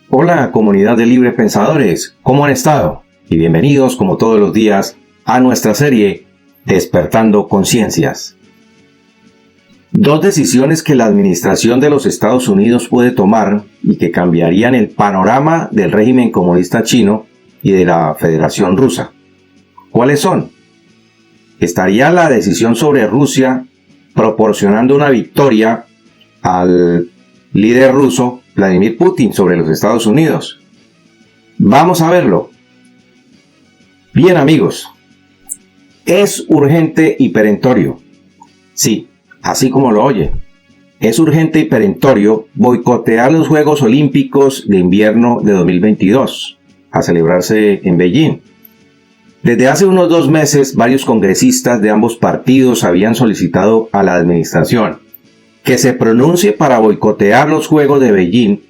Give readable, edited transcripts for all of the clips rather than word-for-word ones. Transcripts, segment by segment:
Hola comunidad de libre pensadores, ¿cómo han estado? Y bienvenidos como todos los días a nuestra serie Despertando Conciencias. Dos decisiones que la administración de los Estados Unidos puede tomar y que cambiarían el panorama del régimen comunista chino y de la Federación Rusa. ¿Cuáles son? Estaría la decisión sobre Rusia proporcionando una victoria al líder ruso Vladimir Putin sobre los Estados Unidos. Vamos a verlo. Bien amigos, es urgente y perentorio. Sí, así como lo oye. Es urgente y perentorio boicotear los Juegos Olímpicos de Invierno de 2022, a celebrarse en Beijing. Desde hace unos 2 meses, varios congresistas de ambos partidos habían solicitado a la administración que se pronuncie para boicotear los Juegos de Beijing,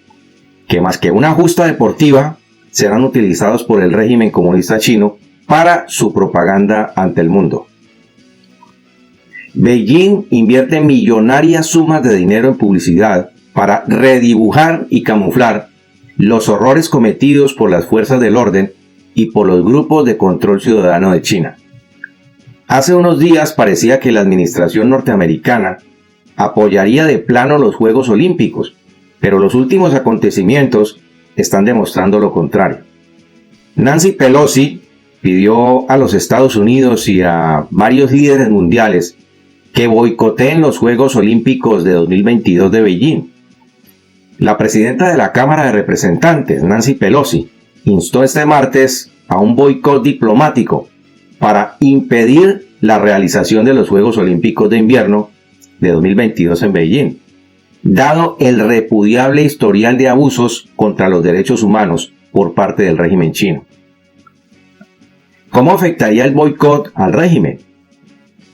que más que una justa deportiva, serán utilizados por el régimen comunista chino para su propaganda ante el mundo. Beijing invierte millonarias sumas de dinero en publicidad para redibujar y camuflar los horrores cometidos por las fuerzas del orden y por los grupos de control ciudadano de China. Hace unos días parecía que la administración norteamericana apoyaría de plano los Juegos Olímpicos, pero los últimos acontecimientos están demostrando lo contrario. Nancy Pelosi pidió a los Estados Unidos y a varios líderes mundiales que boicoteen los Juegos Olímpicos de 2022 de Beijing. La presidenta de la Cámara de Representantes, Nancy Pelosi, instó este martes a un boicot diplomático para impedir la realización de los Juegos Olímpicos de Invierno de 2022 en Beijing, dado el repudiable historial de abusos contra los derechos humanos por parte del régimen chino. ¿Cómo afectaría el boicot al régimen?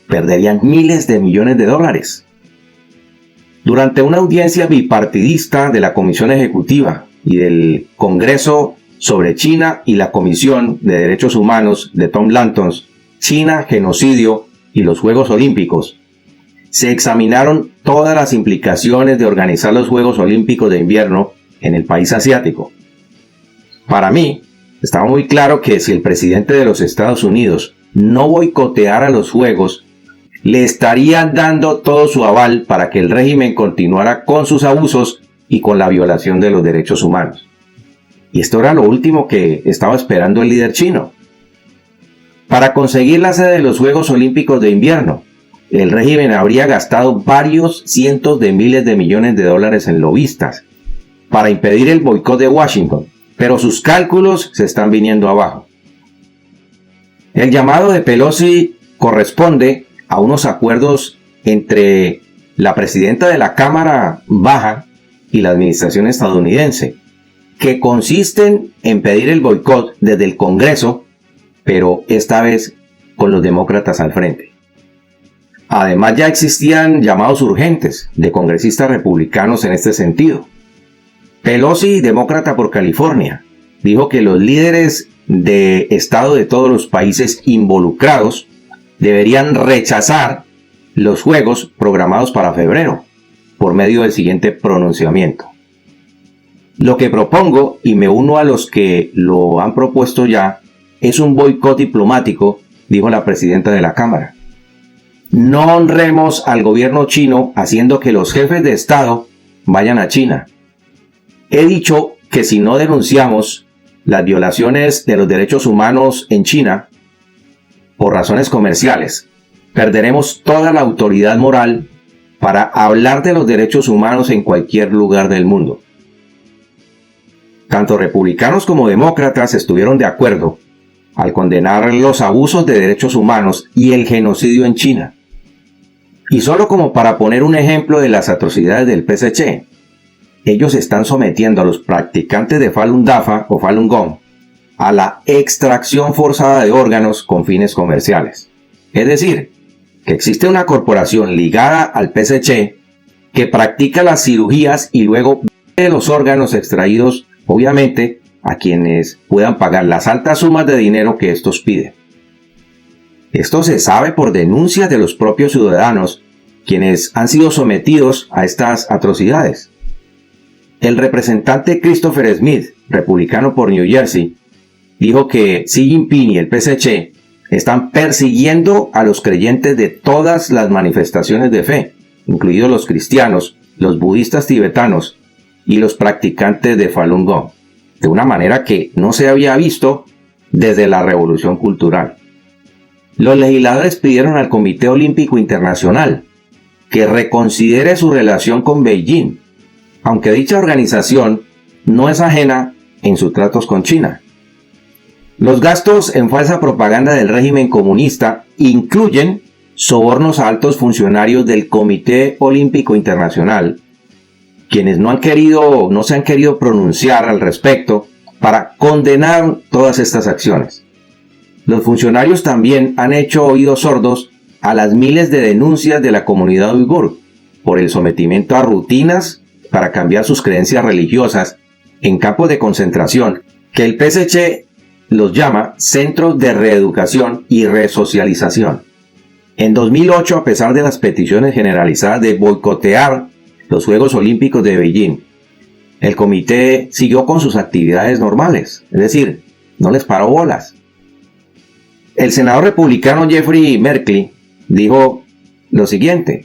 Perderían miles de millones de dólares. Durante una audiencia bipartidista de la Comisión Ejecutiva y del Congreso sobre China y la Comisión de Derechos Humanos de Tom Lantos, China, Genocidio y los Juegos Olímpicos, se examinaron todas las implicaciones de organizar los Juegos Olímpicos de Invierno en el país asiático. Para mí, estaba muy claro que si el presidente de los Estados Unidos no boicoteara los Juegos, le estarían dando todo su aval para que el régimen continuara con sus abusos y con la violación de los derechos humanos. Y esto era lo último que estaba esperando el líder chino. Para conseguir la sede de los Juegos Olímpicos de Invierno, el régimen habría gastado varios cientos de miles de millones de dólares en lobistas para impedir el boicot de Washington, pero sus cálculos se están viniendo abajo. El llamado de Pelosi corresponde a unos acuerdos entre la presidenta de la Cámara Baja y la administración estadounidense, que consisten en pedir el boicot desde el Congreso, pero esta vez con los demócratas al frente. Además, ya existían llamados urgentes de congresistas republicanos en este sentido. Pelosi, demócrata por California, dijo que los líderes de Estado de todos los países involucrados deberían rechazar los juegos programados para febrero, por medio del siguiente pronunciamiento. Lo que propongo, y me uno a los que lo han propuesto ya, es un boicot diplomático, dijo la presidenta de la Cámara. No honremos al gobierno chino haciendo que los jefes de Estado vayan a China. He dicho que si no denunciamos las violaciones de los derechos humanos en China, por razones comerciales, perderemos toda la autoridad moral para hablar de los derechos humanos en cualquier lugar del mundo. Tanto republicanos como demócratas estuvieron de acuerdo al condenar los abusos de derechos humanos y el genocidio en China. Y solo como para poner un ejemplo de las atrocidades del PSC, ellos están sometiendo a los practicantes de Falun Dafa o Falun Gong a la extracción forzada de órganos con fines comerciales. Es decir, que existe una corporación ligada al PSC que practica las cirugías y luego vende los órganos extraídos, obviamente, a quienes puedan pagar las altas sumas de dinero que estos piden. Esto se sabe por denuncias de los propios ciudadanos, quienes han sido sometidos a estas atrocidades. El representante Christopher Smith, republicano por New Jersey, dijo que Xi Jinping y el PSC están persiguiendo a los creyentes de todas las manifestaciones de fe, incluidos los cristianos, los budistas tibetanos y los practicantes de Falun Gong, de una manera que no se había visto desde la Revolución Cultural. Los legisladores pidieron al Comité Olímpico Internacional que reconsidere su relación con Beijing, aunque dicha organización no es ajena en sus tratos con China. Los gastos en falsa propaganda del régimen comunista incluyen sobornos a altos funcionarios del Comité Olímpico Internacional, quienes no se han querido pronunciar al respecto para condenar todas estas acciones. Los funcionarios también han hecho oídos sordos a las miles de denuncias de la comunidad uigur por el sometimiento a rutinas para cambiar sus creencias religiosas en campos de concentración que el PSC los llama centros de reeducación y resocialización. En 2008, a pesar de las peticiones generalizadas de boicotear los Juegos Olímpicos de Beijing, el comité siguió con sus actividades normales, es decir, no les paró bolas. El senador republicano Jeffrey Merkley dijo lo siguiente: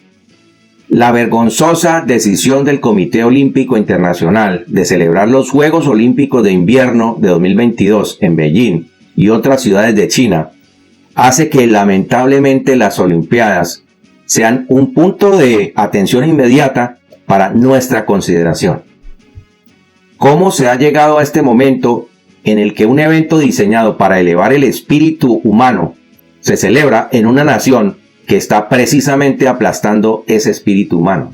la vergonzosa decisión del Comité Olímpico Internacional de celebrar los Juegos Olímpicos de Invierno de 2022 en Beijing y otras ciudades de China hace que lamentablemente las Olimpiadas sean un punto de atención inmediata para nuestra consideración. ¿Cómo se ha llegado a este momento en el que un evento diseñado para elevar el espíritu humano se celebra en una nación que está precisamente aplastando ese espíritu humano?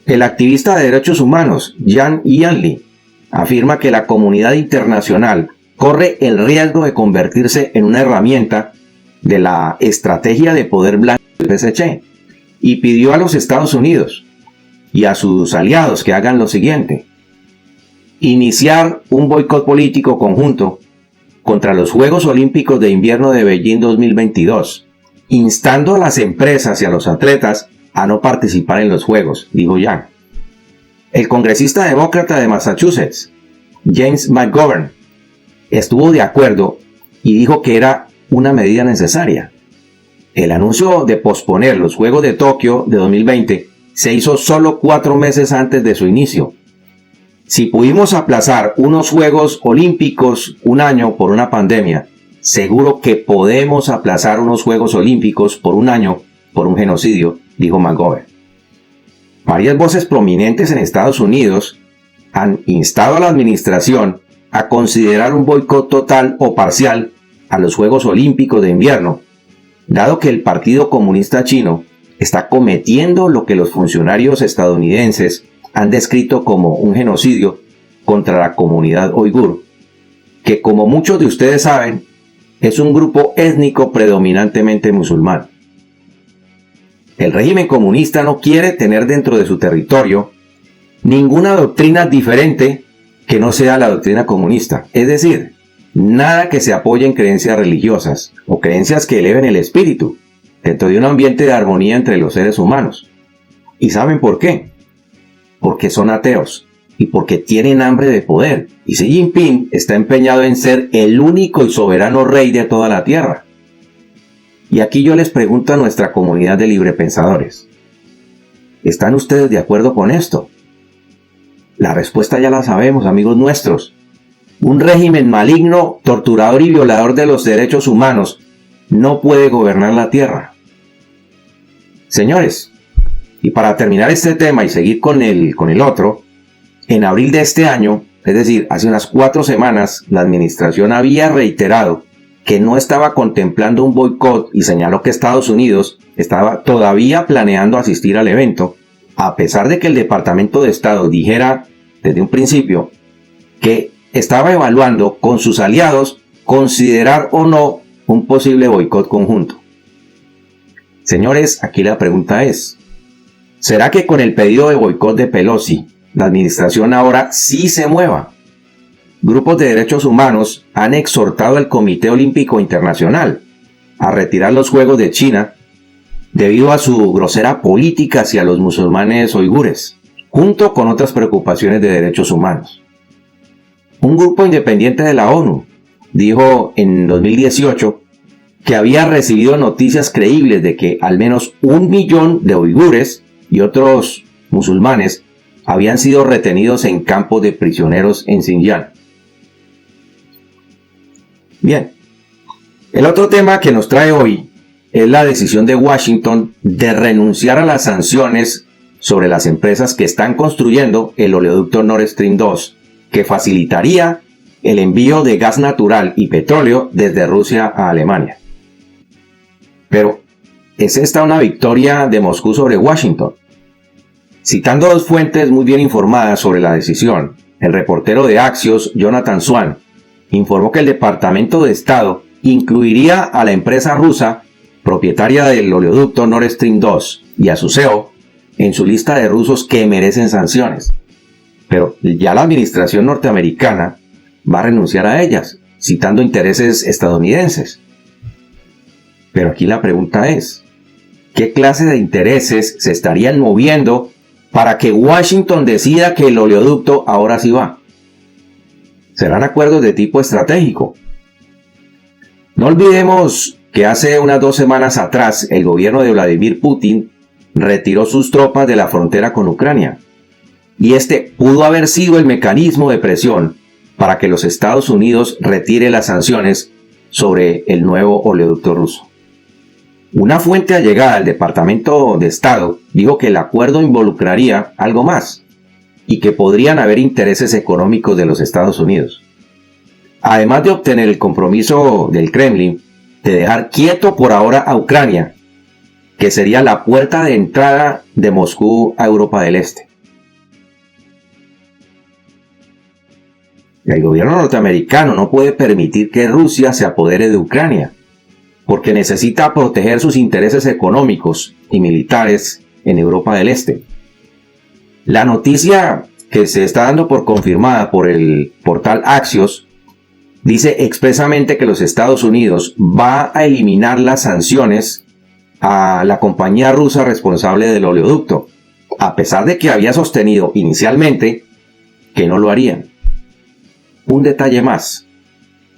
El activista de derechos humanos, Yang Yanli, afirma que la comunidad internacional corre el riesgo de convertirse en una herramienta de la estrategia de poder blanco del PSC y pidió a los Estados Unidos y a sus aliados que hagan lo siguiente: iniciar un boicot político conjunto contra los Juegos Olímpicos de Invierno de Beijing 2022, instando a las empresas y a los atletas a no participar en los Juegos, dijo Yang. El congresista demócrata de Massachusetts, James McGovern, estuvo de acuerdo y dijo que era una medida necesaria. El anuncio de posponer los Juegos de Tokio de 2020 se hizo solo 4 meses antes de su inicio. Si pudimos aplazar unos Juegos Olímpicos un año por una pandemia, seguro que podemos aplazar unos Juegos Olímpicos por un año por un genocidio, dijo McGovern. Varias voces prominentes en Estados Unidos han instado a la administración a considerar un boicot total o parcial a los Juegos Olímpicos de Invierno, dado que el Partido Comunista Chino está cometiendo lo que los funcionarios estadounidenses han descrito como un genocidio contra la comunidad uigur, que, como muchos de ustedes saben, es un grupo étnico predominantemente musulmán. El régimen comunista no quiere tener dentro de su territorio ninguna doctrina diferente que no sea la doctrina comunista, es decir, nada que se apoye en creencias religiosas o creencias que eleven el espíritu dentro de un ambiente de armonía entre los seres humanos. ¿Y saben por qué? Porque son ateos y porque tienen hambre de poder, y Xi Jinping está empeñado en ser el único y soberano rey de toda la tierra. Y aquí yo les pregunto a nuestra comunidad de librepensadores: ¿están ustedes de acuerdo con esto? La respuesta ya la sabemos, amigos nuestros. Un régimen maligno, torturador y violador de los derechos humanos no puede gobernar la tierra. Señores, y para terminar este tema y seguir con el otro, en abril de este año, es decir, hace unas 4 semanas, la administración había reiterado que no estaba contemplando un boicot y señaló que Estados Unidos estaba todavía planeando asistir al evento, a pesar de que el Departamento de Estado dijera desde un principio que estaba evaluando con sus aliados considerar o no un posible boicot conjunto. Señores, aquí la pregunta es: ¿será que con el pedido de boicot de Pelosi, la administración ahora sí se mueva? Grupos de derechos humanos han exhortado al Comité Olímpico Internacional a retirar los Juegos de China debido a su grosera política hacia los musulmanes uigures, junto con otras preocupaciones de derechos humanos. Un grupo independiente de la ONU dijo en 2018 que había recibido noticias creíbles de que al menos 1 millón de uigures y otros musulmanes habían sido retenidos en campos de prisioneros en Xinjiang. Bien, el otro tema que nos trae hoy es la decisión de Washington de renunciar a las sanciones sobre las empresas que están construyendo el oleoducto Nord Stream 2, que facilitaría el envío de gas natural y petróleo desde Rusia a Alemania. Pero, ¿es esta una victoria de Moscú sobre Washington? Citando dos fuentes muy bien informadas sobre la decisión, el reportero de Axios, Jonathan Swan, informó que el Departamento de Estado incluiría a la empresa rusa propietaria del oleoducto Nord Stream 2 y a su CEO en su lista de rusos que merecen sanciones. Pero ya la administración norteamericana va a renunciar a ellas, citando intereses estadounidenses. Pero aquí la pregunta es, ¿qué clase de intereses se estarían moviendo para que Washington decida que el oleoducto ahora sí va? ¿Serán acuerdos de tipo estratégico? No olvidemos que hace unas 2 semanas atrás el gobierno de Vladimir Putin retiró sus tropas de la frontera con Ucrania. Y este pudo haber sido el mecanismo de presión para que los Estados Unidos retire las sanciones sobre el nuevo oleoducto ruso. Una fuente allegada al Departamento de Estado dijo que el acuerdo involucraría algo más y que podrían haber intereses económicos de los Estados Unidos. Además de obtener el compromiso del Kremlin de dejar quieto por ahora a Ucrania, que sería la puerta de entrada de Moscú a Europa del Este. El gobierno norteamericano no puede permitir que Rusia se apodere de Ucrania, porque necesita proteger sus intereses económicos y militares en Europa del Este. La noticia que se está dando por confirmada por el portal Axios dice expresamente que los Estados Unidos va a eliminar las sanciones a la compañía rusa responsable del oleoducto, a pesar de que había sostenido inicialmente que no lo harían. Un detalle más.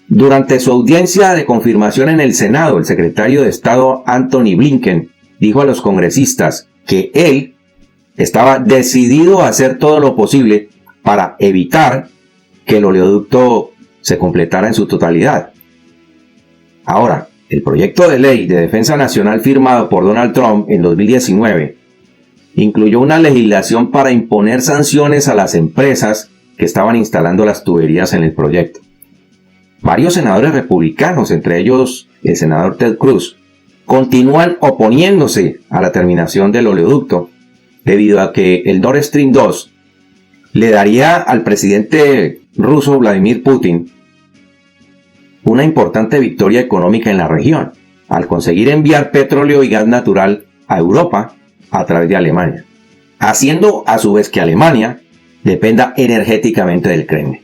Durante su audiencia de confirmación en el Senado, el secretario de Estado Antony Blinken dijo a los congresistas que él estaba decidido a hacer todo lo posible para evitar que el oleoducto se completara en su totalidad. Ahora, el proyecto de ley de defensa nacional firmado por Donald Trump en 2019 incluyó una legislación para imponer sanciones a las empresas que estaban instalando las tuberías en el proyecto. Varios senadores republicanos, entre ellos el senador Ted Cruz, continúan oponiéndose a la terminación del oleoducto debido a que el Nord Stream 2 le daría al presidente ruso Vladimir Putin una importante victoria económica en la región, al conseguir enviar petróleo y gas natural a Europa a través de Alemania, haciendo a su vez que Alemania dependa energéticamente del Kremlin.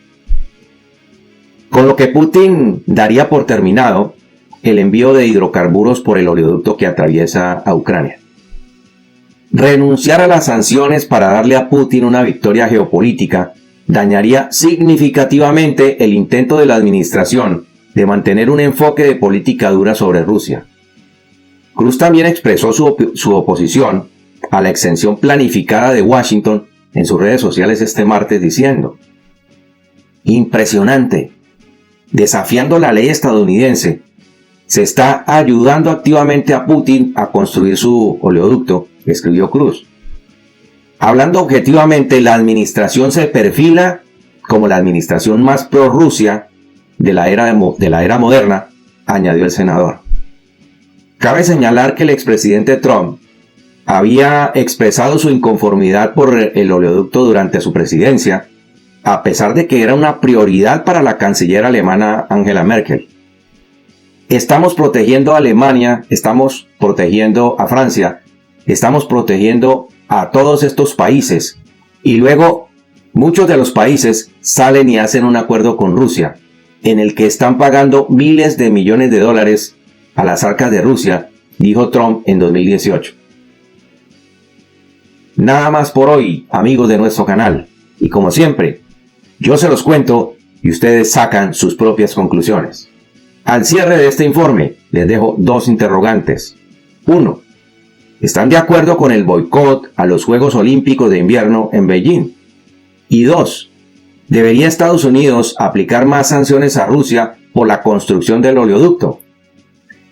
Con lo que Putin daría por terminado el envío de hidrocarburos por el oleoducto que atraviesa a Ucrania. Renunciar a las sanciones para darle a Putin una victoria geopolítica dañaría significativamente el intento de la administración de mantener un enfoque de política dura sobre Rusia. Cruz también expresó su oposición a la exención planificada de Washington en sus redes sociales este martes diciendo: impresionante, desafiando la ley estadounidense, se está ayudando activamente a Putin a construir su oleoducto, escribió Cruz. Hablando objetivamente, la administración se perfila como la administración más pro-Rusia de la era moderna, añadió el senador. Cabe señalar que el expresidente Trump había expresado su inconformidad por el oleoducto durante su presidencia, a pesar de que era una prioridad para la canciller alemana Angela Merkel. Estamos protegiendo a Alemania, estamos protegiendo a Francia, estamos protegiendo a todos estos países, y luego muchos de los países salen y hacen un acuerdo con Rusia, en el que están pagando miles de millones de dólares a las arcas de Rusia, dijo Trump en 2018. Nada más por hoy, amigos de nuestro canal. Y como siempre, yo se los cuento y ustedes sacan sus propias conclusiones. Al cierre de este informe, les dejo dos interrogantes. 1. ¿Están de acuerdo con el boicot a los Juegos Olímpicos de Invierno en Beijing? Y 2. ¿Debería Estados Unidos aplicar más sanciones a Rusia por la construcción del oleoducto?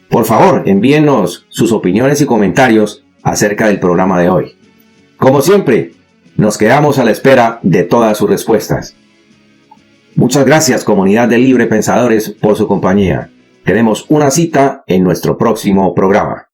Por favor, envíennos sus opiniones y comentarios acerca del programa de hoy. Como siempre, nos quedamos a la espera de todas sus respuestas. Muchas gracias, comunidad de Libre Pensadores, por su compañía. Tenemos una cita en nuestro próximo programa.